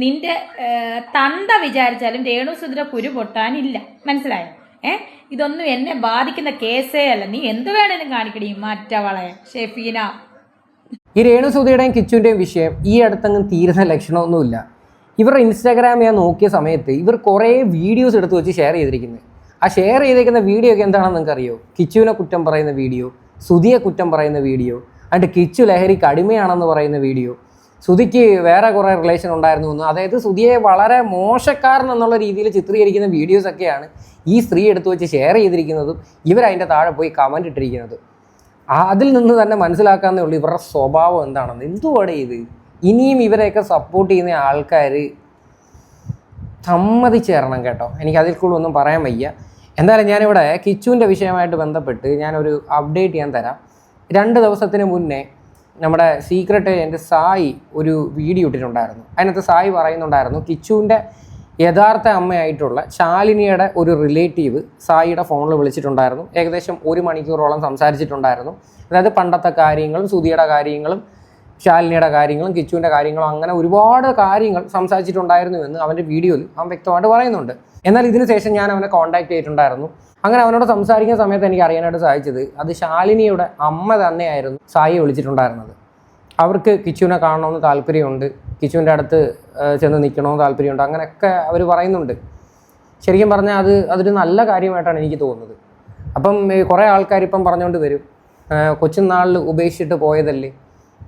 നിന്റെ തന്ത വിചാരിച്ചാലും രേണുസുധിര കുരു പൊട്ടാനില്ല. മനസ്സിലായോ? ഇതൊന്നും എന്നെ ബാധിക്കുന്ന കേസേ അല്ല. നീ എന്ത് വേണേലും കാണിക്കടി മറ്റവളെ ഷെഫീന. ഈ രേണുസുധിയുടെയും കിച്ചുവിൻ്റെയും വിഷയം ഈ അടുത്തങ്ങ് തീരുന്ന ലക്ഷണമൊന്നുമില്ല. ഇവരുടെ ഇൻസ്റ്റാഗ്രാം ഞാൻ നോക്കിയ സമയത്ത് ഇവർ കുറേ വീഡിയോസ് എടുത്ത് വെച്ച് ഷെയർ ചെയ്തിരിക്കുന്നത്. ആ ഷെയർ ചെയ്തേക്കുന്ന വീഡിയോ ഒക്കെ എന്താണെന്ന് നിങ്ങൾക്ക് അറിയോ? കിച്ചുവിനെ കുറ്റം പറയുന്ന വീഡിയോ, സുധിയെ കുറ്റം പറയുന്ന വീഡിയോ, എന്നിട്ട് കിച്ചു ലഹരിക്ക് അടിമയാണെന്ന് പറയുന്ന വീഡിയോ, സുധിക്ക് വേറെ കുറേ റിലേഷൻ ഉണ്ടായിരുന്നു എന്ന്, അതായത് സുധിയെ വളരെ മോശക്കാരൻ എന്നുള്ള രീതിയിൽ ചിത്രീകരിക്കുന്ന വീഡിയോസൊക്കെയാണ് ഈ സ്ത്രീ എടുത്തു വെച്ച് ഷെയർ ചെയ്തിരിക്കുന്നതും ഇവരതിൻ്റെ താഴെ പോയി കമൻറ്റ് ഇട്ടിരിക്കുന്നത്. അതിൽ നിന്ന് തന്നെ മനസ്സിലാക്കാവുന്നേ ഉള്ളൂ ഇവരുടെ സ്വഭാവം എന്താണെന്ന്. എന്തുവാടെ ഇത്? ഇനിയും ഇവരെയൊക്കെ സപ്പോർട്ട് ചെയ്യുന്ന ആൾക്കാർ സമ്മതിച്ചേരണം കേട്ടോ. എനിക്ക് അതിൽ കൂടുതൽ ഒന്നും പറയാൻ വയ്യ. എന്തായാലും ഞാനിവിടെ കിച്ചുവിൻ്റെ വിഷയമായിട്ട് ബന്ധപ്പെട്ട് ഞാനൊരു അപ്ഡേറ്റ് ഞാൻ തരാം. 2 ദിവസത്തിന് മുന്നേ നമ്മുടെ സീക്രട്ട് ഏജൻറ്റ് സായി ഒരു വീഡിയോ ഇട്ടിട്ടുണ്ടായിരുന്നു. അതിനകത്ത് സായി പറയുന്നുണ്ടായിരുന്നു കിച്ചുവിൻ്റെ യഥാർത്ഥ അമ്മയായിട്ടുള്ള ശാലിനിയുടെ ഒരു റിലേറ്റീവ് സായിയുടെ ഫോണിൽ വിളിച്ചിട്ടുണ്ടായിരുന്നു. ഏകദേശം 1 മണിക്കൂറോളം സംസാരിച്ചിട്ടുണ്ടായിരുന്നു. അതായത് പണ്ടത്തെ കാര്യങ്ങളും സുധിയുടെ കാര്യങ്ങളും ശാലിനിയുടെ കാര്യങ്ങളും കിച്ചുവിൻ്റെ കാര്യങ്ങളും അങ്ങനെ ഒരുപാട് കാര്യങ്ങൾ സംസാരിച്ചിട്ടുണ്ടായിരുന്നു എന്ന് അവൻ്റെ വീഡിയോയിൽ അവൻ വ്യക്തമായിട്ട് പറയുന്നുണ്ട്. എന്നാൽ ഇതിന് ശേഷം ഞാൻ അവനെ കോൺടാക്ട് ചെയ്തിട്ടുണ്ടായിരുന്നു. അങ്ങനെ അവനോട് സംസാരിക്കുന്ന സമയത്ത് എനിക്ക് അറിയാനായിട്ട് സാധിച്ചത് അത് ശാലിനിയുടെ അമ്മ തന്നെയായിരുന്നു സായിയെ വിളിച്ചിട്ടുണ്ടായിരുന്നത്. അവർക്ക് കിച്ചുവിനെ കാണണമെന്ന് താല്പര്യമുണ്ട്, കിച്ചുവിൻ്റെ അടുത്ത് ചെന്ന് നിൽക്കണമെന്ന് താല്പര്യമുണ്ട്, അങ്ങനെയൊക്കെ അവർ പറയുന്നുണ്ട്. ശരിക്കും പറഞ്ഞാൽ അതൊരു നല്ല കാര്യമായിട്ടാണ് എനിക്ക് തോന്നുന്നത്. അപ്പം കുറേ ആൾക്കാർ ഇപ്പം പറഞ്ഞുകൊണ്ട് വരും കൊച്ചുനാളിൽ ഉപേക്ഷിച്ചിട്ട് പോയതല്ലേ,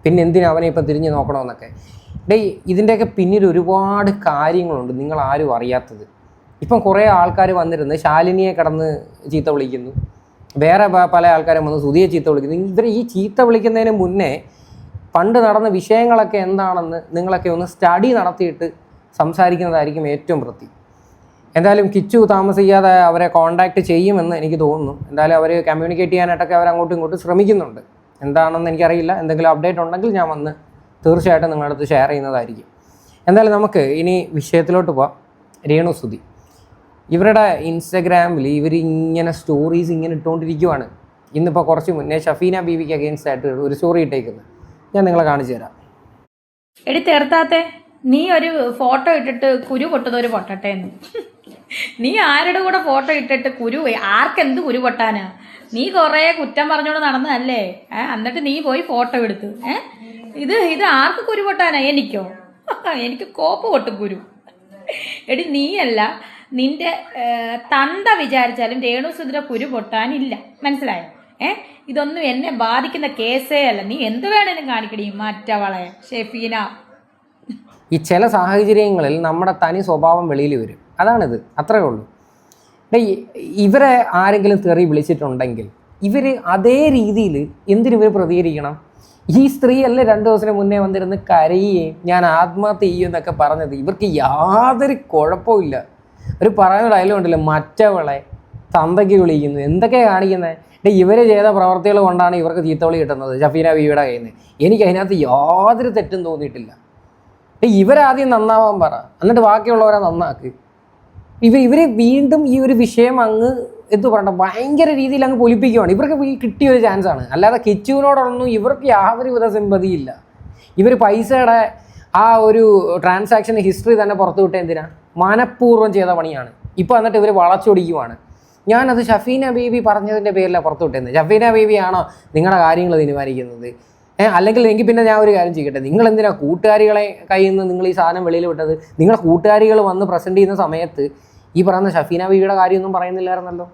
പിന്നെ എന്തിനാ അവനെ ഇപ്പം തിരിഞ്ഞ് നോക്കണമെന്നൊക്കെ. ഇതിൻ്റെയൊക്കെ പിന്നിൽ ഒരുപാട് കാര്യങ്ങളുണ്ട് നിങ്ങൾ ആരും അറിയാത്തത്. ഇപ്പം കുറേ ആൾക്കാർ വന്നിരുന്ന് ശാലിനിയെ കടന്ന് ചീത്ത വിളിക്കുന്നു, വേറെ പല ആൾക്കാരും വന്ന് സുധിയെ ചീത്ത വിളിക്കുന്നു. ഇവർ ഈ ചീത്ത വിളിക്കുന്നതിന് മുന്നേ പണ്ട് നടന്ന വിഷയങ്ങളൊക്കെ എന്താണെന്ന് നിങ്ങളൊക്കെ ഒന്ന് സ്റ്റഡി നടത്തിയിട്ട് സംസാരിക്കുന്നതായിരിക്കും ഏറ്റവും വൃത്തി. എന്തായാലും കിച്ചു താമസിക്കാതെ അവരെ കോൺടാക്റ്റ് ചെയ്യുമെന്ന് എനിക്ക് തോന്നുന്നു. എന്തായാലും അവർ കമ്മ്യൂണിക്കേറ്റ് ചെയ്യാനായിട്ടൊക്കെ അവർ അങ്ങോട്ടും ഇങ്ങോട്ടും ശ്രമിക്കുന്നുണ്ട്. എന്താണെന്ന് എനിക്കറിയില്ല. എന്തെങ്കിലും അപ്ഡേറ്റ് ഉണ്ടെങ്കിൽ ഞാൻ വന്ന് തീർച്ചയായിട്ടും നിങ്ങളുടെ അടുത്ത് ഷെയർ ചെയ്യുന്നതായിരിക്കും. എന്തായാലും നമുക്ക് ഇനി വിഷയത്തിലോട്ട് പോവാം. രേണുസുധി ഇവരുടെ ഇൻസ്റ്റഗ്രാമിൽ ഇവരിങ്ങനെ സ്റ്റോറീസ് ഇങ്ങനെ ഇട്ടുകൊണ്ടിരിക്കുവാണ്. ഇന്നിപ്പോൾ കുറച്ച് മുന്നേ ഷഫീന ബീവിക്ക് അഗെയിൻസ്റ്റ് ആയിട്ട് ഒരു സ്റ്റോറി ഇട്ടേക്കുന്നത് ഞാൻ നിങ്ങളെ കാണിച്ചു തരാം. എടി തീർത്താത്തെ, നീ ഒരു ഫോട്ടോ ഇട്ടിട്ട് കുരു പൊട്ടുന്നവര് പൊട്ടട്ടെ എന്ന്. നീ ആരുടെ കൂടെ ഫോട്ടോ ഇട്ടിട്ട് കുരു, ആർക്കെന്ത് കുരു പൊട്ടാനാ? നീ കുറേ കുറ്റം പറഞ്ഞോണ്ട് നടന്നതല്ലേ? എന്നിട്ട് നീ പോയി ഫോട്ടോ എടുത്ത് ഇത് ആർക്ക് കുരു പൊട്ടാനാ? എനിക്കോ? എനിക്ക് കോപ്പ് പൊട്ടും കുരു. എടി നീയല്ല, നിന്റെ തന്ത വിചാരിച്ചാലും രേണുസുധിര കുരു പൊട്ടാനില്ല. മനസ്സിലായോ? ഇതൊന്നും എന്നെ ബാധിക്കുന്ന കേസേ അല്ല. നീ എന്ത് വേണേലും കാണിക്കടി മറ്റവളെ ഷെഫീന. ഈ ചില സാഹചര്യങ്ങളിൽ നമ്മുടെ തനി സ്വഭാവം വെളിയിൽ വരും. അതാണിത്, അത്രയേ ഉള്ളൂ. ഇവരെ ആരെങ്കിലും തെറി വിളിച്ചിട്ടുണ്ടെങ്കിൽ ഇവർ അതേ രീതിയിൽ എന്തിനിവർ പ്രതികരിക്കണം? ഈ സ്ത്രീയല്ലേ 2 ദിവസത്തിന് മുന്നേ വന്നിരുന്ന് കരയുകയും ഞാൻ ആത്മഹത്യ ചെയ്യുമെന്നൊക്കെ പറഞ്ഞത്. ഇവർക്ക് യാതൊരു കുഴപ്പമില്ല. ഒരു പറയുന്ന ഡയലോഗ് ഉണ്ടല്ലോ, മറ്റവളെ തന്തയ്ക്ക് വിളിക്കുന്നു, എന്തൊക്കെയാണ് കാണിക്കുന്നത്? ഇവർ ചെയ്ത പ്രവർത്തികൾ കൊണ്ടാണ് ഇവർക്ക് ചീത്തവിളി കിട്ടുന്നത് ഷഫീന ബീവിയുടെ കയ്യിൽ നിന്ന്. എനിക്ക് അതിനകത്ത് യാതൊരു തെറ്റും തോന്നിയിട്ടില്ല. ഇവരാദ്യം നന്നാവാൻ പറ, എന്നിട്ട് ബാക്കിയുള്ളവരെ നന്നാക്ക്. ഇവർ വീണ്ടും ഈ ഒരു വിഷയം അങ്ങ് പറയണ്ട ഭയങ്കര രീതിയിൽ അങ്ങ് പൊലിപ്പിക്കുകയാണ്. ഇവർക്ക് കിട്ടിയ ഒരു ചാൻസാണ്. അല്ലാതെ കിച്ചുവിനോടൊന്നും ഇവർക്ക് യാതൊരുവിധ സിമ്പതിയില്ല. ഇവർ പൈസയുടെ ആ ഒരു ട്രാൻസാക്ഷൻ ഹിസ്റ്ററി തന്നെ പുറത്തു വിട്ട എന്തിനാ? മനഃപൂർവ്വം ചെയ്ത പണിയാണ്. ഇപ്പോൾ എന്നിട്ട് ഇവർ വളച്ചൊടിക്കുവാണ്. ഞാനത് ഷഫീന ബീവി പറഞ്ഞതിൻ്റെ പേരിലാണ് പുറത്തു വിട്ടത്. ഷഫീന ബീവിയാണോ നിങ്ങളുടെ കാര്യങ്ങൾ തീരുമാനിക്കുന്നത്? അല്ലെങ്കിൽ എങ്കിൽ പിന്നെ ഞാൻ ഒരു കാര്യം ചെയ്യട്ടെ, നിങ്ങളെന്തിനാ കൂട്ടുകാരികളെ കയ്യിൽ നിന്ന് നിങ്ങൾ ഈ സാധനം വെളിയിൽ വിട്ടത്? നിങ്ങളുടെ കൂട്ടുകാരികൾ വന്ന് പ്രസൻറ്റ് ചെയ്യുന്ന സമയത്ത് ഈ പറയുന്ന ഷഫീന ബീവിയുടെ കാര്യമൊന്നും പറയുന്നില്ലായിരുന്നല്ലോ.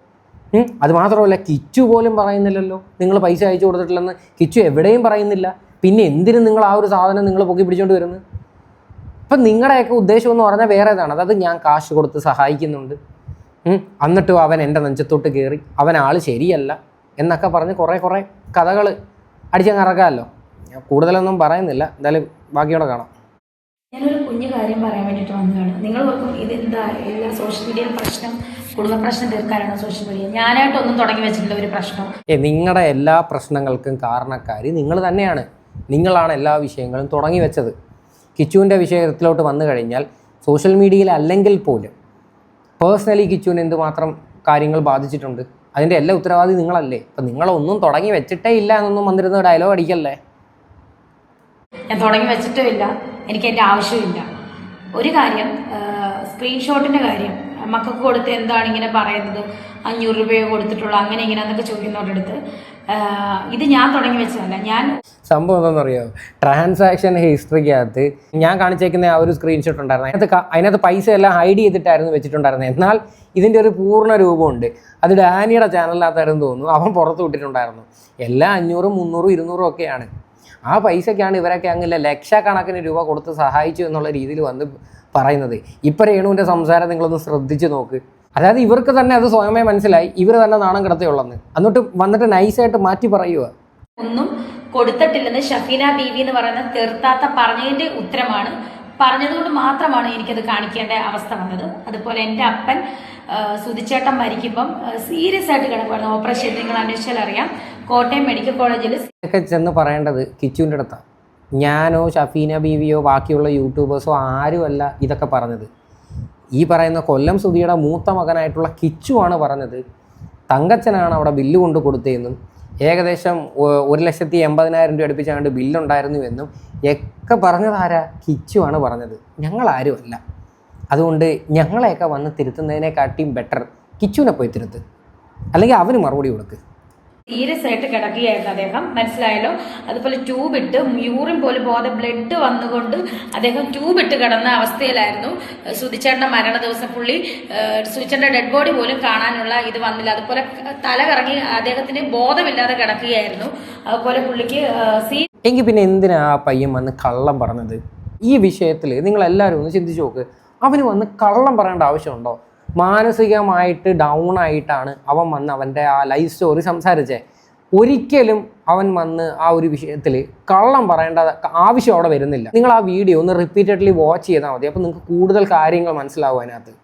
അത് മാത്രമല്ല കിച്ചു പോലും പറയുന്നില്ലല്ലോ നിങ്ങൾ പൈസ അയച്ചു കൊടുത്തിട്ടില്ലെന്ന്. കിച്ചു എവിടെയും പറയുന്നില്ല. പിന്നെ എന്തിനും നിങ്ങൾ ആ ഒരു സാധനം നിങ്ങൾ പൊക്കി പിടിച്ചുകൊണ്ട് വരുന്നത്? അപ്പം നിങ്ങളുടെയൊക്കെ ഉദ്ദേശം എന്ന് പറഞ്ഞാൽ വേറെ ഇതാണ്. അതായത് ഞാൻ കാശ് കൊടുത്ത് സഹായിക്കുന്നുണ്ട്, എന്നിട്ടും അവൻ എൻ്റെ നെഞ്ചത്തോട്ട് കയറി, അവൻ ആൾ ശരിയല്ല എന്നൊക്കെ പറഞ്ഞ് കുറേ കഥകൾ അടിച്ചങ്ങറക്കാമല്ലോ. ഞാൻ കൂടുതലൊന്നും പറയുന്നില്ല. എന്തായാലും ബാക്കിയോടെ കാണാം. ഞാനൊരു കുഞ്ഞു കാര്യം പറയാൻ വേണ്ടിയിട്ട് വന്നതാണ്. നിങ്ങൾ ഓർക്കും ഇതെന്താ എല്ലാ സോഷ്യൽ മീഡിയയിൽ പ്രശ്നം, കുടുംബ പ്രശ്നം തീർക്കാനാണോ സോഷ്യൽ മീഡിയ? ഞാനായിട്ടൊന്നും തുടങ്ങി വെച്ചിട്ടില്ല ഒരു പ്രശ്നം. നിങ്ങളുടെ എല്ലാ പ്രശ്നങ്ങൾക്കും കാരണക്കാരി നിങ്ങൾ തന്നെയാണ്. നിങ്ങളാണ് എല്ലാ വിഷയങ്ങളും തുടങ്ങി വെച്ചത്. കിച്ചുവിൻ്റെ വിഷയത്തിലോട്ട് വന്നു കഴിഞ്ഞാൽ സോഷ്യൽ മീഡിയയിൽ അല്ലെങ്കിൽ പോലും പേഴ്സണലി കിച്ചുവിന് എന്തുമാത്രം കാര്യങ്ങൾ ബാധിച്ചിട്ടുണ്ട്, അതിൻ്റെ എല്ലാ ഉത്തരവാദി നിങ്ങളല്ലേ. അപ്പം നിങ്ങളൊന്നും തുടങ്ങി വെച്ചിട്ടേ ഇല്ല എന്നൊന്നും വന്നിരുന്ന ഡയലോഗ് അടിക്കല്ലേ. ഞാൻ തുടങ്ങി വെച്ചിട്ടും ഇല്ല, എനിക്ക് എൻ്റെ ആവശ്യമില്ല. ഒരു കാര്യം, സ്ക്രീൻഷോട്ടിന്റെ കാര്യം മക്കൾക്ക് കൊടുത്ത് എന്താണ് ഇങ്ങനെ പറയുന്നത്, 500 രൂപയോ കൊടുത്തിട്ടുള്ളൂ അങ്ങനെ ഇങ്ങനെ എന്നൊക്കെ ചോദിക്കുന്നവരുടെ അടുത്ത്, ഇത് ഞാൻ തുടങ്ങി വെച്ചതല്ല. ഞാൻ സംഭവം എന്താണെന്നറിയോ, ട്രാൻസാക്ഷൻ ഹിസ്റ്ററിക്കകത്ത് ഞാൻ കാണിച്ചേക്കുന്ന ആ ഒരു സ്ക്രീൻഷോട്ട് ഉണ്ടായിരുന്നു. അതിനകത്ത് പൈസ എല്ലാം ഹൈഡ് ചെയ്തിട്ടായിരുന്നു വെച്ചിട്ടുണ്ടായിരുന്നത്. എന്നാൽ ഇതിൻ്റെ ഒരു പൂർണ്ണ രൂപമുണ്ട്. അത് ഡാനിയുടെ ചാനലിനകത്തായിരുന്നു തോന്നുന്നു, അവൻ പുറത്ത് വിട്ടിട്ടുണ്ടായിരുന്നു. എല്ലാം 500, 300, 200 ഒക്കെയാണ്. ആ പൈസയ്ക്കാണ് ഇവരൊക്കെ അങ്ങനെ ലക്ഷക്കണക്കിന് രൂപ കൊടുത്ത് സഹായിച്ചു എന്നുള്ള രീതിയിൽ വന്ന് പറയുന്നത്. ഇപ്പം രേണുവിൻ്റെ സംസാരം നിങ്ങളൊന്ന് ശ്രദ്ധിച്ച് നോക്ക്. അതായത് ഇവർക്ക് തന്നെ അത് സ്വയമേ മനസ്സിലായി, ഇവർ തന്നെ നാണം കിടത്തിയുള്ളെന്ന്. എന്നിട്ട് വന്നിട്ട് നൈസായിട്ട് മാറ്റി പറയുക. ഒന്നും കൊടുത്തിട്ടില്ലെന്ന് ഷഫീന ബീവി എന്ന് പറയുന്ന തീർത്താത്ത പറഞ്ഞതിന്റെ ഉത്തരമാണ്. പറഞ്ഞതുകൊണ്ട് മാത്രമാണ് എനിക്കത് കാണിക്കേണ്ട അവസ്ഥ വന്നത്. അതുപോലെ എൻ്റെ അപ്പൻ സുധിച്ചേട്ടൻ മരിക്കുമ്പം സീരിയസ് ആയിട്ട് കിടക്കുമായിരുന്നു. ഓപ്പറേഷൻ നിങ്ങൾ അന്വേഷിച്ചാൽ അറിയാം. കോട്ടയം മെഡിക്കൽ കോളേജിൽ ഒക്കെ ചെന്ന് പറയേണ്ടത് കിച്ചുവിൻ്റെ അടുത്താണ്. ഞാനോ ഷഫീന ബീവിയോ ബാക്കിയുള്ള യൂട്യൂബേഴ്സോ ആരുമല്ല ഇതൊക്കെ പറഞ്ഞത്. ഈ പറയുന്ന കൊല്ലം സുധിയുടെ മൂത്ത മകനായിട്ടുള്ള കിച്ചുവാണ് പറഞ്ഞത്. തങ്കച്ചനാണ് അവിടെ ബില്ല് കൊണ്ട് കൊടുത്തതെന്നും ഏകദേശം 1,80,000 രൂപ അടുപ്പിച്ചാണ്ട് ബില്ലുണ്ടായിരുന്നു എന്നും ഒക്കെ പറഞ്ഞത് ആരാ? കിച്ചുവാണ് പറഞ്ഞത്, ഞങ്ങളാരുമല്ല. അതുകൊണ്ട് ഞങ്ങളെയൊക്കെ വന്ന് തിരുത്തുന്നതിനെക്കാട്ടിയും ബെറ്റർ കിച്ചുവിനെ പോയി തിരുത്ത്, അല്ലെങ്കിൽ അവന് മറുപടി കൊടുക്ക്. സീരിയസ് ആയിട്ട് കിടക്കുകയായിരുന്നു അദ്ദേഹം, മനസ്സിലായല്ലോ. അതുപോലെ ട്യൂബിട്ട് യൂറിൻ പോലും പോകാതെ ബ്ലഡ് വന്നുകൊണ്ട് അദ്ദേഹം ട്യൂബിട്ട് കിടന്ന അവസ്ഥയിലായിരുന്നു. സുധിച്ചേട്ടൻ്റെ മരണ ദിവസം പുള്ളി സുധിച്ചേട്ടൻ്റെ ഡെഡ് ബോഡി പോലും കാണാനുള്ള ഇത് വന്നില്ല. അതുപോലെ തല കറങ്ങി അദ്ദേഹത്തിന് ബോധമില്ലാതെ കിടക്കുകയായിരുന്നു. അതുപോലെ പുള്ളിക്ക് എങ്കിൽ പിന്നെ എന്തിനാ ആ പയ്യൻ വന്ന് കള്ളം പറഞ്ഞത്? ഈ വിഷയത്തിൽ നിങ്ങളെല്ലാവരും ഒന്ന് ചിന്തിച്ച് നോക്ക്. അവന് വന്ന് കള്ളം പറയേണ്ട ആവശ്യമുണ്ടോ? മാനസികമായിട്ട് ഡൗൺ ആയിട്ടാണ് അവൻ വന്ന് അവൻ്റെ ആ ലൈഫ് സ്റ്റോറി സംസാരിച്ചത്. ഒരിക്കലും അവൻ വന്ന് ആ ഒരു വിഷയത്തിൽ കള്ളം പറയേണ്ട ആവശ്യം അവിടെ വരുന്നില്ല. നിങ്ങൾ ആ വീഡിയോ ഒന്ന് റിപ്പീറ്റഡ്ലി വാച്ച് ചെയ്താൽ മതി. അപ്പോൾ നിങ്ങൾക്ക് കൂടുതൽ കാര്യങ്ങൾ മനസ്സിലാവും അതിനകത്ത്.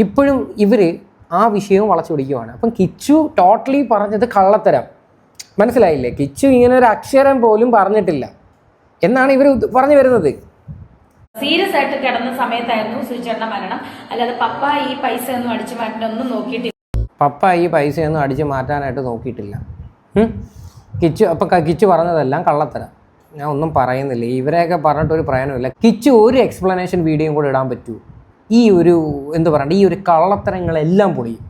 ഇപ്പോഴും ഇവർ ആ വിഷയവും വളച്ചൊടിക്കുവാണ്. അപ്പം കിച്ചു ടോട്ടലി പറഞ്ഞത് കള്ളത്തരം, മനസ്സിലായില്ലേ? കിച്ചു ഇങ്ങനെ ഒരു അക്ഷരം പോലും പറഞ്ഞിട്ടില്ല എന്നാണ് ഇവർ പറഞ്ഞു വരുന്നത്. സീരിയസ് ആയിട്ട് കിടന്ന സമയത്തായിരുന്നു സുധിച്ചേട്ടൻ്റെ മരണം. അല്ലാതെ പപ്പ ഈ പൈസ ഒന്നും അടിച്ചു മാറ്റാനൊന്നും നോക്കിയിട്ടില്ല. പപ്പ ഈ പൈസയൊന്നും അടിച്ചു മാറ്റാനായിട്ട് നോക്കിയിട്ടില്ല. കിച്ചു പറഞ്ഞതെല്ലാം കള്ളത്തരം. ഞാൻ ഒന്നും പറയുന്നില്ല, ഇവരെയൊക്കെ പറഞ്ഞിട്ടൊരു പ്രയോജനമില്ല. കിച്ചു ഒരു എക്സ്പ്ലനേഷൻ വീഡിയോയും കൂടെ ഇടാൻ പറ്റൂ. ഈ ഒരു ഈ ഒരു കള്ളത്തരങ്ങളെല്ലാം പൊളിയും.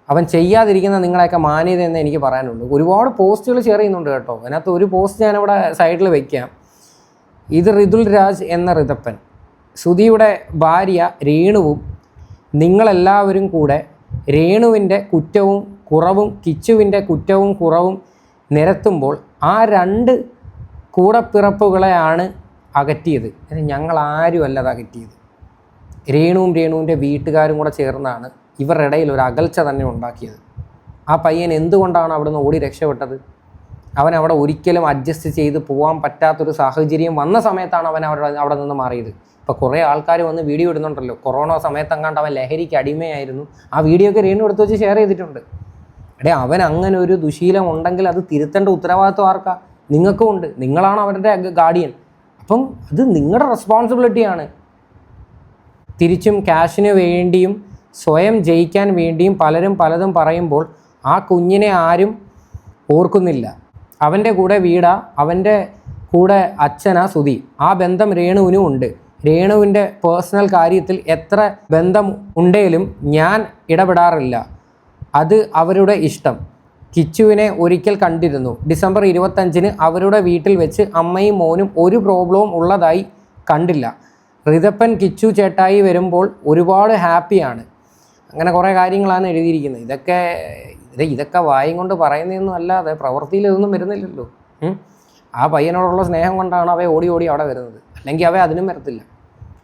അവൻ ചെയ്യാതിരിക്കുന്ന നിങ്ങളെയൊക്കെ മാന്യത എന്ന് എനിക്ക് പറയാനുള്ളൂ. ഒരുപാട് പോസ്റ്റുകൾ ഷെയർ ചെയ്യുന്നുണ്ട് കേട്ടോ. അതിനകത്ത് ഒരു പോസ്റ്റ് ഞാനിവിടെ സൈഡിൽ വയ്ക്കാം. ഇത് ഋതുൽ രാജ് എന്ന ഋതപ്പൻ, സുധിയുടെ ഭാര്യ രേണുവും നിങ്ങളെല്ലാവരും കൂടെ രേണുവിൻ്റെ കുറ്റവും കുറവും കിച്ചുവിൻ്റെ കുറ്റവും കുറവും നിരത്തുമ്പോൾ ആ 2 കൂടപ്പിറപ്പുകളെയാണ് അകറ്റിയത്. ഞങ്ങളാരുമല്ല അത് അകറ്റിയത്. രേണുവിൻ്റെ വീട്ടുകാരും കൂടെ ചേർന്നാണ് ഇവരുടെ ഇടയിൽ ഒരു അകൽച്ച തന്നെ ഉണ്ടാക്കിയത്. ആ പയ്യൻ എന്തുകൊണ്ടാണ് അവിടെ നിന്ന് ഓടി രക്ഷപ്പെട്ടത്? അവൻ അവിടെ ഒരിക്കലും അഡ്ജസ്റ്റ് ചെയ്ത് പോകാൻ പറ്റാത്തൊരു സാഹചര്യം വന്ന സമയത്താണ് അവൻ അവിടെ നിന്ന് മാറിയത്. ഇപ്പോൾ കുറേ ആൾക്കാർ വന്ന് വീഡിയോ ഇടുന്നുണ്ടല്ലോ, കൊറോണ സമയത്തെങ്ങാണ്ട് അവൻ ലഹരിക്ക് അടിമയായിരുന്നു. ആ വീഡിയോ ഒക്കെ രേണു എടുത്ത് വെച്ച് ഷെയർ ചെയ്തിട്ടുണ്ട്. അവൻ അങ്ങനെ ഒരു ദുശീലം ഉണ്ടെങ്കിൽ അത് തിരുത്തേണ്ട ഉത്തരവാദിത്വം ആർക്കാ? നിങ്ങൾക്കും ഉണ്ട്. നിങ്ങളാണ് അവരുടെ ഗാർഡിയൻ. അപ്പം അത് നിങ്ങളുടെ റെസ്പോൺസിബിലിറ്റിയാണ്. തിരിച്ചും ക്യാഷിന് വേണ്ടിയും സ്വയം ജയിക്കാൻ വേണ്ടിയും പലരും പലതും പറയുമ്പോൾ ആ കുഞ്ഞിനെ ആരും ഓർക്കുന്നില്ല. അവൻ്റെ കൂടെ വീടാ, അവൻ്റെ കൂടെ അച്ഛനാ സുധി. ആ ബന്ധം രേണുവിനും ഉണ്ട്. രേണുവിൻ്റെ പേഴ്സണൽ കാര്യത്തിൽ എത്ര ബന്ധം ഉണ്ടെങ്കിലും ഞാൻ ഇടപെടാറില്ല. അത് അവരുടെ ഇഷ്ടം. കിച്ചുവിനെ ഒരിക്കൽ കണ്ടിരുന്നു. ഡിസംബർ 25-ന് അവരുടെ വീട്ടിൽ വെച്ച് അമ്മയും മോനും ഒരു പ്രോബ്ലവും ഉള്ളതായി കണ്ടില്ല. ഋതപ്പൻ കിച്ചു ചേട്ടായി വരുമ്പോൾ ഒരുപാട് ഹാപ്പിയാണ്. അങ്ങനെ കുറേ കാര്യങ്ങളാണ് എഴുതിയിരിക്കുന്നത്. ഇതൊക്കെ വായും കൊണ്ട് പറയുന്നതൊന്നും അല്ലാതെ പ്രവൃത്തിയിൽ ഇതൊന്നും വരുന്നില്ലല്ലോ. ആ പയ്യനോടുള്ള സ്നേഹം കൊണ്ടാണ് അവ ഓടി അവിടെ വരുന്നത്. അല്ലെങ്കിൽ അവ അതിനും വരത്തില്ല.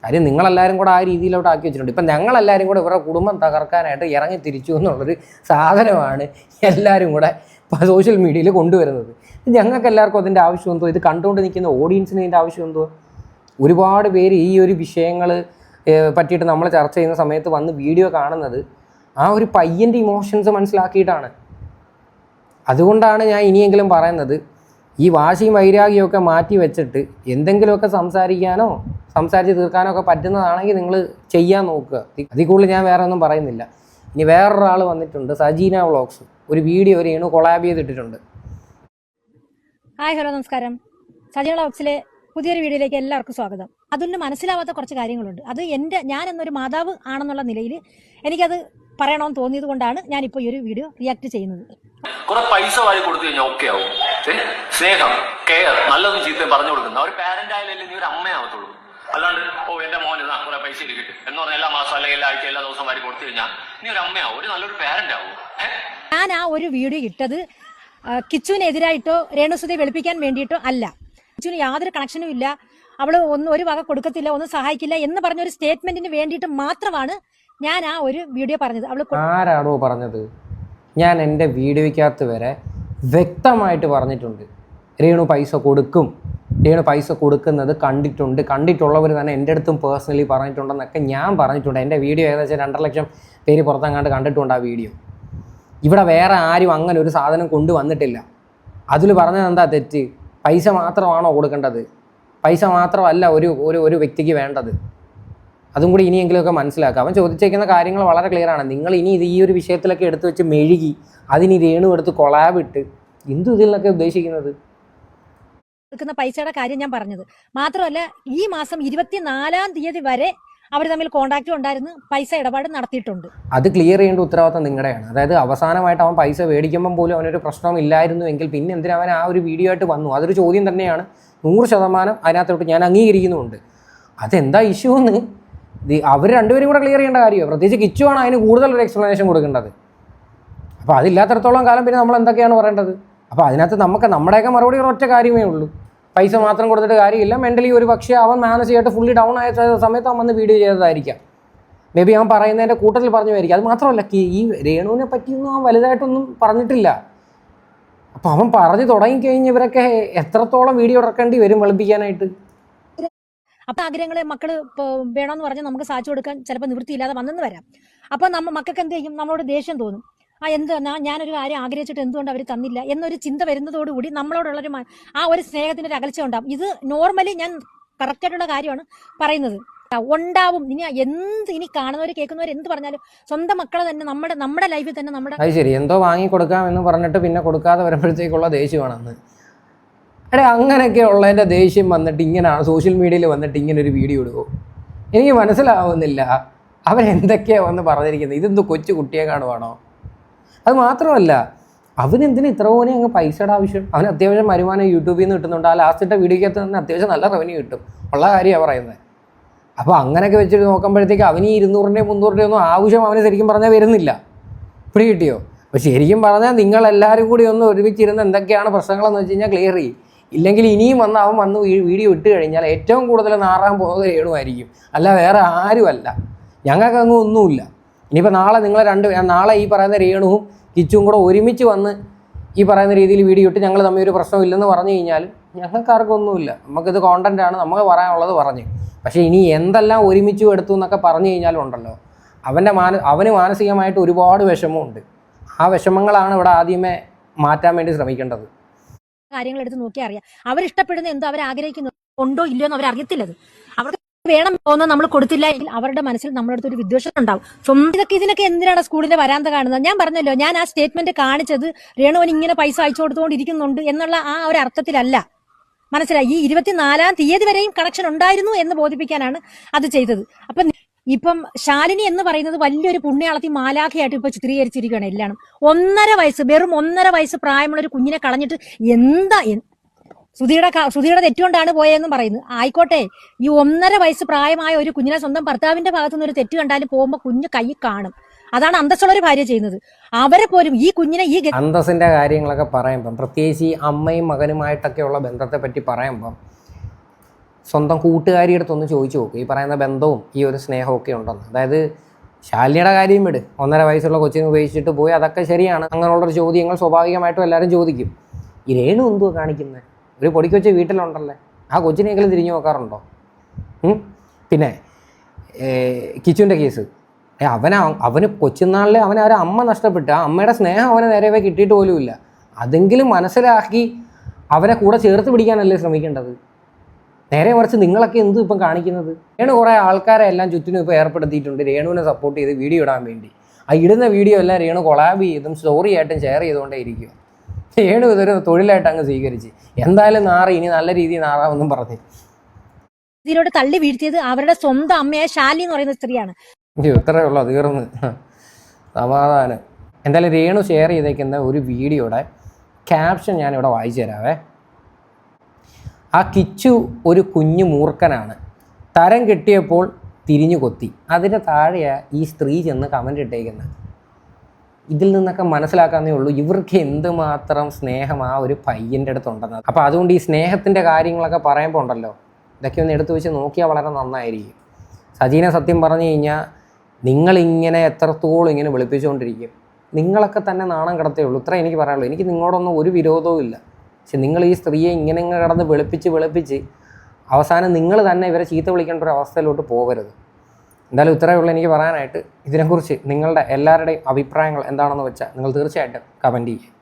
കാര്യം നിങ്ങളെല്ലാവരും കൂടെ ആ രീതിയിലോട്ട് ആക്കി വെച്ചിട്ടുണ്ട്. ഇപ്പം ഞങ്ങളെല്ലാവരും കൂടെ ഇവരുടെ കുടുംബം തകർക്കാനായിട്ട് ഇറങ്ങി തിരിച്ചു എന്നുള്ളൊരു സാധനമാണ് എല്ലാവരും കൂടെ സോഷ്യൽ മീഡിയയിൽ കൊണ്ടുവരുന്നത്. ഞങ്ങൾക്ക് എല്ലാവർക്കും അതിൻ്റെ ആവശ്യം എന്തോ? ഇത് കണ്ടുകൊണ്ട് നിൽക്കുന്ന ഓഡിയൻസിന് ഇതിൻ്റെ ആവശ്യം എന്തോ? ഒരുപാട് പേര് ഈ ഒരു വിഷയങ്ങൾ പറ്റിയിട്ട് നമ്മൾ ചർച്ച ചെയ്യുന്ന സമയത്ത് വന്ന് വീഡിയോ കാണുന്നത് ആ ഒരു പയ്യൻ്റെ ഇമോഷൻസ് മനസ്സിലാക്കിയിട്ടാണ്. അതുകൊണ്ടാണ് ഞാൻ ഇനിയെങ്കിലും പറയുന്നത്, ഈ വാശിയും വൈരാഗ്യമൊക്കെ മാറ്റി വെച്ചിട്ട് എന്തെങ്കിലുമൊക്കെ സംസാരിച്ച് തീർക്കാനോ ഒക്കെ പറ്റുന്നതാണെങ്കിൽ നിങ്ങൾ ചെയ്യാൻ നോക്കുക. അതിൽ കൂടുതൽ ഞാൻ വേറെ ഒന്നും പറയുന്നില്ല. ഇനി വേറൊരാൾ വന്നിട്ടുണ്ട്, സജീന വ്ളോഗ്സ്, ഒരു വീഡിയോ രേണു കൊളാബ് ചെയ്തിട്ടിട്ടുണ്ട്. ഹായ് ഹലോ നമസ്കാരം. സജീന വ്ളോഗ്സിലെ പുതിയൊരു വീഡിയോയിലേക്ക് എല്ലാവർക്കും സ്വാഗതം. അതൊന്നും മനസ്സിലാവാത്ത കുറച്ച് കാര്യങ്ങളുണ്ട്. അത് ഞാൻ എന്നൊരു മാതാവ് ആണെന്നുള്ള നിലയിൽ എനിക്കത് പറയണമെന്ന് തോന്നിയത് കൊണ്ടാണ് ഞാനിപ്പോൾ ഈ ഒരു വീഡിയോ റിയാക്ട് ചെയ്യുന്നത്. കുറെ പൈസ വാരി കൊടുത്തു കഴിഞ്ഞാൽ ഓക്കെ ആവും. സ്നേഹം, കെയർ, നല്ലതും ചീത്തയും പറഞ്ഞു കൊടുക്കുന്ന ഒരു പാരന്റ് ആയാലും നീ ഒരു അമ്മയാവത്തുള്ളൂ. അല്ലാണ്ട് എന്റെ മോന് കുറെ പൈസ കിട്ടും എന്ന് പറഞ്ഞാൽ എല്ലാ മാസം അല്ലെങ്കിൽ എല്ലാ ആഴ്ച എല്ലാ ദിവസം വാരി കൊടുത്തു കഴിഞ്ഞാൽ നീ ഒരു അമ്മയാവും, ഒരു നല്ലൊരു പാരന്റ് ആവും. ഞാൻ ആ ഒരു വീഡിയോ ഇട്ടത് കിച്ചുവിനെതിരായിട്ടോ രേണുസുധയെ വെളുപ്പിക്കാൻ വേണ്ടിയിട്ടോ അല്ല. കിച്ചുവിന് യാതൊരു കണക്ഷനും ഇല്ല, അവള് ഒരു വക കൊടുക്കത്തില്ല, ഒന്നും സഹായിക്കില്ല എന്ന് പറഞ്ഞൊരു സ്റ്റേറ്റ്മെന്റിന് വേണ്ടിയിട്ട് മാത്രമാണ് ഞാൻ ആ ഒരു വീഡിയോ പറഞ്ഞത്. ആരാണോ പറഞ്ഞത്? ഞാൻ എൻ്റെ വീഡിയോയ്ക്കകത്ത് വരെ വ്യക്തമായിട്ട് പറഞ്ഞിട്ടുണ്ട്, രേണു പൈസ കൊടുക്കും, രേണു പൈസ കൊടുക്കുന്നത് കണ്ടിട്ടുള്ളവർ തന്നെ എൻ്റെ അടുത്തും പേഴ്സണലി പറഞ്ഞിട്ടുണ്ടെന്നൊക്കെ ഞാൻ പറഞ്ഞിട്ടുണ്ട്. എൻ്റെ വീഡിയോ ഏകദേശം 2.5 ലക്ഷം പേര് പുറത്തങ്ങാണ്ട് കണ്ടിട്ടുണ്ട് ആ വീഡിയോ. ഇവിടെ വേറെ ആരും അങ്ങനെ ഒരു സാധനം കൊണ്ടുവന്നിട്ടില്ല. അതിൽ പറഞ്ഞത് എന്താ തെറ്റ്? പൈസ മാത്രമാണോ കൊടുക്കേണ്ടത്? പൈസ മാത്രമല്ല ഒരു വ്യക്തിക്ക് വേണ്ടത്. അതും കൂടി ഇനിയെങ്കിലുമൊക്കെ മനസ്സിലാക്കുക. അവൻ ചോദിച്ചേക്കുന്ന കാര്യങ്ങൾ വളരെ ക്ലിയറാണ്. നിങ്ങൾ ഇനി ഈ ഒരു വിഷയത്തിലൊക്കെ എടുത്തു വെച്ച് മെഴുകി അതിന് രേണു എടുത്ത് കൊളാബിട്ട് എന്തു ഇതിലൊക്കെ ഉദ്ദേശിക്കുന്നത്? കൊടുക്കുന്ന പൈസയുടെ കാര്യം ഞാൻ പറഞ്ഞത് മാത്രമല്ല, ഈ മാസം 24-ാം തീയതി വരെ അവർ തമ്മിൽ കോണ്ടാക്റ്റും ഉണ്ടായിരുന്നു, പൈസ ഇടപാട് നടത്തിയിട്ടുണ്ട്. അത് ക്ലിയർ ചെയ്യേണ്ട ഉത്തരവാദിത്തം നിങ്ങളുടെയാണ്. അതായത് അവസാനമായിട്ട് അവൻ പൈസ മേടിക്കുമ്പം പോലും അവനൊരു പ്രശ്നം ഇല്ലായിരുന്നു എങ്കിൽ പിന്നെ എന്തിനാ അവൻ ആ ഒരു വീഡിയോ ആയിട്ട് വന്നു? അതൊരു ചോദ്യം തന്നെയാണ്. 100% അതിനകത്തോട്ട് ഞാൻ അംഗീകരിക്കുന്നുമുണ്ട്. അതെന്താ ഇഷ്യൂ എന്ന് അവർ രണ്ടുപേരും കൂടെ ക്ലിയർ ചെയ്യേണ്ട കാര്യമോ? പ്രത്യേകിച്ച് കിച്ചുവാണ് അതിന് കൂടുതലൊരു എക്സ്പ്ലനേഷൻ കൊടുക്കേണ്ടത്. അപ്പോൾ അതില്ലാത്തടത്തോളം കാലം പിന്നെ നമ്മൾ എന്തൊക്കെയാണ് പറയേണ്ടത്? അപ്പോൾ അതിനകത്ത് നമ്മുടെയൊക്കെ മറുപടി ഒരൊറ്റ കാര്യമേ ഉള്ളൂ, പൈസ മാത്രം കൊടുത്തിട്ട് കാര്യമില്ല. മെൻ്റലി ഒരു പക്ഷേ അവൻ മാനസികമായിട്ട് ഫുള്ളി ഡൗൺ ആയ സമയത്ത് അവൻ വന്ന് വീഡിയോ ചെയ്തതായിരിക്കാം. മേ ബി അവൻ പറയുന്നതിൻ്റെ കൂട്ടത്തിൽ പറഞ്ഞുമായിരിക്കും. അത് മാത്രമല്ല, ഈ രേണുവിനെ പറ്റിയൊന്നും അവൻ വലുതായിട്ടൊന്നും പറഞ്ഞിട്ടില്ല. അപ്പോൾ അവൻ പറഞ്ഞു തുടങ്ങിക്കഴിഞ്ഞവരൊക്കെ എത്രത്തോളം വീഡിയോ ഇറക്കേണ്ടി വരും വെളുപ്പിക്കാനായിട്ട്? അപ്പം ആഗ്രഹങ്ങൾ മക്കള് വേണമെന്ന് പറഞ്ഞാൽ നമുക്ക് സാധിച്ചു കൊടുക്കാൻ ചിലപ്പോൾ നിവൃത്തിയില്ലാതെ വന്നെന്ന് വരാം. അപ്പോൾ മക്കൾക്ക് എന്ത് ചെയ്യും? നമ്മളോട് ദേഷ്യം തോന്നും. ഞാനൊരു കാര്യം ആഗ്രഹിച്ചിട്ട് എന്തുകൊണ്ട് അവർ തന്നില്ല എന്നൊരു ചിന്ത വരുന്നതോടുകൂടി നമ്മളോടുള്ളൊരു ആ ഒരു സ്നേഹത്തിന്റെ ഒരു അകൽച്ച ഉണ്ടാവും. ഇത് നോർമലി ഞാൻ കറക്റ്റായിട്ടുള്ള കാര്യമാണ് പറയുന്നത്. ഉണ്ടാവും. ഇനി കാണുന്നവർ കേൾക്കുന്നവർ എന്ത് പറഞ്ഞാലും സ്വന്തം മക്കളെ തന്നെ നമ്മുടെ ലൈഫിൽ തന്നെ അത് ശരി എന്തോ വാങ്ങി കൊടുക്കാം എന്ന് പറഞ്ഞിട്ട് പിന്നെ കൊടുക്കാതെ വരുമ്പോഴത്തേക്കുള്ള ദേഷ്യമാണെന്ന്. അങ്ങനെയൊക്കെ ഉള്ളതിൻ്റെ ദേഷ്യം വന്നിട്ട് ഇങ്ങനെയാണ് സോഷ്യൽ മീഡിയയിൽ വന്നിട്ട് ഇങ്ങനെ ഒരു വീഡിയോ ഇടുമോ? എനിക്ക് മനസ്സിലാവുന്നില്ല അവരെന്തൊക്കെയാണ് വന്ന് പറഞ്ഞിരിക്കുന്നത്. ഇതെന്തോ കൊച്ചു കുട്ടിയെ കാണുവാണോ? അത് മാത്രമല്ല, അവനെന്തിന് ഇത്ര പോലെ അങ്ങ് പൈസയുടെ ആവശ്യം? അവന് അത്യാവശ്യം വരുമാനം യൂട്യൂബിൽ നിന്ന് കിട്ടുന്നുണ്ട്. ആ ലാസ്റ്റിട്ട വീഡിയോക്കകത്ത് തന്നെ അത്യാവശ്യം നല്ല റവന്യൂ കിട്ടും, ഉള്ള കാര്യമാണ് പറയുന്നത്. അപ്പോൾ അങ്ങനെയൊക്കെ വെച്ചിട്ട് നോക്കുമ്പോഴത്തേക്ക് അവന് 200-ൻ്റെയും 300-ൻ്റെയും ഒന്നും ആവശ്യം അവന് ശരിക്കും പറഞ്ഞാൽ വരുന്നില്ല. പിടി കിട്ടിയോ? അപ്പോൾ ശരിക്കും പറഞ്ഞാൽ നിങ്ങളെല്ലാവരും കൂടി ഒന്ന് ഒരുമിച്ചിരുന്ന് എന്തൊക്കെയാണ് പ്രശ്നങ്ങളെന്ന് വെച്ച് കഴിഞ്ഞാൽ ക്ലിയർ ചെയ്യും. ഇല്ലെങ്കിൽ ഇനിയും അവൻ വന്ന് വീഡിയോ ഇട്ട് കഴിഞ്ഞാൽ ഏറ്റവും കൂടുതൽ നാറാൻ പോകുന്നത് രേണുവായിരിക്കും, അല്ല വേറെ ആരുമല്ല. ഞങ്ങൾക്ക് അങ്ങ് ഒന്നുമില്ല. ഇനിയിപ്പോൾ നാളെ ഈ പറയുന്ന രേണുവും കിച്ചുവും കൂടെ ഒരുമിച്ച് വന്ന് ഈ പറയുന്ന രീതിയിൽ വീഡിയോ ഇട്ട് ഞങ്ങൾ തമ്മിൽ ഒരു പ്രശ്നമില്ലെന്ന് പറഞ്ഞു കഴിഞ്ഞാൽ ഞങ്ങൾക്കാർക്കൊന്നുമില്ല. നമുക്കിത് കോണ്ടൻ്റാണ്, നമുക്ക് പറയാനുള്ളത് പറഞ്ഞു. പക്ഷേ ഇനി എന്തെല്ലാം ഒരുമിച്ചും എടുത്തു എന്നൊക്കെ പറഞ്ഞു കഴിഞ്ഞാലുണ്ടല്ലോ, അവന് മാനസികമായിട്ട് ഒരുപാട് വിഷമമുണ്ട്. ആ വിഷമങ്ങളാണ് ഇവിടെ ആദ്യമേ മാറ്റാൻ വേണ്ടി ശ്രമിക്കേണ്ടത്. കാര്യങ്ങൾ എടുത്ത് നോക്കിയാൽ അറിയാം അവരിഷ്ടപ്പെടുന്ന എന്തോ അവർ ആഗ്രഹിക്കുന്നത് ഉണ്ടോ ഇല്ലയോ എന്ന് അവരറിയത്തില്ലത്. അവർക്ക് വേണം തോന്നുന്നത് നമ്മൾ കൊടുത്തില്ല എങ്കിൽ അവരുടെ മനസ്സിൽ നമ്മുടെ അടുത്തൊരു വിദ്വേഷം ഉണ്ടാവും. സ്വന്തം ഇതിനൊക്കെ എന്തിനാണ് സ്കൂളിന്റെ വരാന്ത കാണുന്നത്? ഞാൻ പറഞ്ഞല്ലോ, ഞാൻ ആ സ്റ്റേറ്റ്മെന്റ് കാണിച്ചത് രേണുവിന് ഇങ്ങനെ പൈസ അയച്ചു കൊടുത്തുകൊണ്ടിരിക്കുന്നുണ്ട് എന്നുള്ള ആ ഒരു അർത്ഥത്തിലല്ല. മനസ്സിലായി? ഈ 24-ാം തീയതി വരെയും കണക്ഷൻ ഉണ്ടായിരുന്നു എന്ന് ബോധിപ്പിക്കാനാണ് അത് ചെയ്തത്. ഇപ്പം ശാലിനി എന്ന് പറയുന്നത് വലിയൊരു പുണ്യാളത്തി മാലാഖയായിട്ട് ഇപ്പൊ ചിത്രീകരിച്ചിരിക്കുകയാണ് എല്ലാവരും. 1.5 വയസ്സ്, വെറും 1.5 വയസ്സ് പ്രായമുള്ള ഒരു കുഞ്ഞിനെ കളഞ്ഞിട്ട് സുധിയുടെ തെറ്റുകൊണ്ടാണ് പോയതെന്നും പറയുന്നത്. ആയിക്കോട്ടെ, ഈ 1.5 വയസ്സ് പ്രായമായ ഒരു കുഞ്ഞിനെ സ്വന്തം ഭർത്താവിന്റെ ഭാഗത്തുനിന്ന് ഒരു തെറ്റ് കണ്ടാലും പോകുമ്പോൾ കുഞ്ഞ് കൈ കാണും. അതാണ് അന്തസ്സുള്ള ഒരു ഭാര്യ ചെയ്യുന്നത്. അവരെ പോലും ഈ കുഞ്ഞിനെ അന്തസ്സിന്റെ കാര്യങ്ങളൊക്കെ പറയുമ്പം, പ്രത്യേകിച്ച് ഈ അമ്മയും മകനുമായിട്ടൊക്കെയുള്ള ബന്ധത്തെ പറ്റി പറയുമ്പം സ്വന്തം കൂട്ടുകാരിയുടെ അടുത്തൊന്ന് ചോദിച്ചു നോക്കും ഈ പറയുന്ന ബന്ധവും ഈ ഒരു സ്നേഹവും ഒക്കെ ഉണ്ടെന്ന്. അതായത് ശാലിനിയുടെ കാര്യം വിട്, 1.5 വയസ്സുള്ള കൊച്ചിനെ ഉപയോഗിച്ചിട്ട് പോയി, അതൊക്കെ ശരിയാണ്. അങ്ങനെയുള്ളൊരു ചോദ്യങ്ങൾ സ്വാഭാവികമായിട്ടും എല്ലാവരും ചോദിക്കും. ഈ രേണു എന്തുവാ കാണിക്കുന്നത്? ഒരു പൊടിക്ക് വെച്ച് വീട്ടിലുണ്ടല്ലേ, ആ കൊച്ചിനെങ്കിലും തിരിഞ്ഞു നോക്കാറുണ്ടോ? പിന്നെ കിച്ചുവിൻ്റെ കേസ്, അവന് കൊച്ചുനാളിൽ അവനെ അമ്മ നഷ്ടപ്പെട്ട് ആ അമ്മയുടെ സ്നേഹം അവനെ നേരെ കിട്ടിയിട്ട് പോലുമില്ല. അതെങ്കിലും മനസ്സിലാക്കി അവനെ കൂടെ ചേർത്ത് പിടിക്കാനല്ലേ ശ്രമിക്കേണ്ടത്. നേരെ മറിച്ച് നിങ്ങളൊക്കെ എന്തും ഇപ്പം കാണിക്കുന്നത്? രേണു കുറേ ആൾക്കാരെ എല്ലാം ചുറ്റിനും ഇപ്പോൾ ഏർപ്പെടുത്തിയിട്ടുണ്ട് രേണുവിനെ സപ്പോർട്ട് ചെയ്ത് വീഡിയോ ഇടാൻ വേണ്ടി. ആ ഇടുന്ന വീഡിയോ എല്ലാം രേണു കൊളാബ് ചെയ്തും സ്റ്റോറി ആയിട്ടും ഷെയർ ചെയ്തുകൊണ്ടേ ഇരിക്കുക. രേണു ഇതൊരു തൊഴിലായിട്ട് അങ്ങ് സ്വീകരിച്ച് എന്തായാലും ഇനി നല്ല രീതിയിൽ നാറാമെന്നും പറഞ്ഞു. ഇതിലോട്ട് തള്ളി വീഴ്ത്തിയത് അവരുടെ സ്വന്തം അമ്മയായ ശാലി എന്ന് പറയുന്ന സ്ത്രീയാണ്. ഇത്രയേ ഉള്ളൂ, തീർന്ന് സമാധാനം. എന്തായാലും രേണു ഷെയർ ചെയ്തേക്കുന്ന ഒരു വീഡിയോയുടെ ക്യാപ്ഷൻ ഞാനിവിടെ വായിച്ചു തരാവേ. ആ കിച്ചു ഒരു കുഞ്ഞു മൂർഖനാണ്, തരം കിട്ടിയപ്പോൾ തിരിഞ്ഞു കൊത്തി. അതിൻ്റെ താഴെയാണ് ഈ സ്ത്രീ ചെന്ന് കമൻ്റ് ഇട്ടേക്കുന്നത്. ഇതിൽ നിന്നൊക്കെ മനസ്സിലാക്കാന്നേ ഉള്ളൂ ഇവർക്ക് എന്തുമാത്രം സ്നേഹം ആ ഒരു പയ്യൻ്റെ അടുത്തുണ്ടെന്ന്. അപ്പോൾ അതുകൊണ്ട് ഈ സ്നേഹത്തിൻ്റെ കാര്യങ്ങളൊക്കെ പറയുമ്പോൾ ഉണ്ടല്ലോ, ഇതൊക്കെ ഒന്ന് എടുത്തു വെച്ച് നോക്കിയാൽ വളരെ നന്നായിരിക്കും. സജീന സത്യം പറഞ്ഞു കഴിഞ്ഞാൽ നിങ്ങളിങ്ങനെ എത്രത്തോളം ഇങ്ങനെ വിളിപ്പിച്ചുകൊണ്ടിരിക്കും, നിങ്ങളൊക്കെ തന്നെ നാണം കിടത്തേ ഉള്ളൂ. ഇത്ര എനിക്ക് പറയാനുള്ളൂ. എനിക്ക് നിങ്ങളോടൊന്നും ഒരു വിരോധവും ഇല്ല. പക്ഷെ നിങ്ങൾ ഈ സ്ത്രീയെ ഇങ്ങനെ കിടന്ന് വെളുപ്പിച്ച് അവസാനം നിങ്ങൾ തന്നെ ഇവരെ ചീത്ത വിളിക്കേണ്ട ഒരു അവസ്ഥയിലോട്ട് പോകരുത്. എന്തായാലും ഇത്രയേ ഉള്ളൂ എനിക്ക് പറയാനായിട്ട്. ഇതിനെക്കുറിച്ച് നിങ്ങളുടെ എല്ലാവരുടെയും അഭിപ്രായങ്ങൾ എന്താണെന്ന് വെച്ചാൽ നിങ്ങൾ തീർച്ചയായിട്ടും കമൻറ്റ് ചെയ്യുക.